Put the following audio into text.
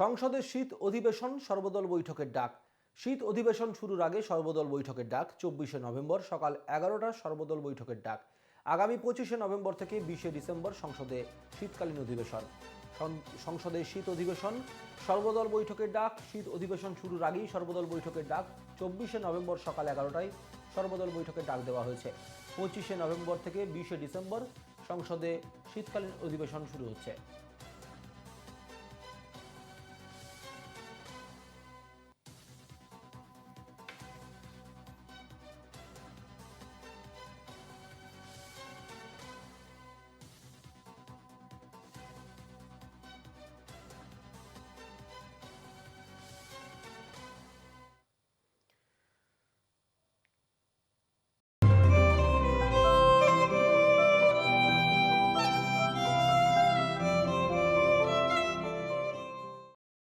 সংসদের শীত অধিবেশন সর্বদল বৈঠকের ডাক। শীত অধিবেশন শুরুর আগে সর্বদল বৈঠকের ডাক 24শে নভেম্বর সকাল 11টার সর্বদল বৈঠকের ডাক। আগামী 25শে নভেম্বর থেকে 20শে ডিসেম্বর সংসদে শীতকালীন অধিবেশন। সংসদে শীত অধিবেশন সর্বদল বৈঠকের ডাক। শীত অধিবেশন শুরুর আগেই সর্বদল বৈঠকের ডাক। 24শে নভেম্বর সকাল 11টায় সর্বদল বৈঠকের ডাক দেওয়া হয়েছে। 25শে নভেম্বর থেকে 20শে ডিসেম্বর সংসদে শীতকালীন অধিবেশন শুরু হচ্ছে।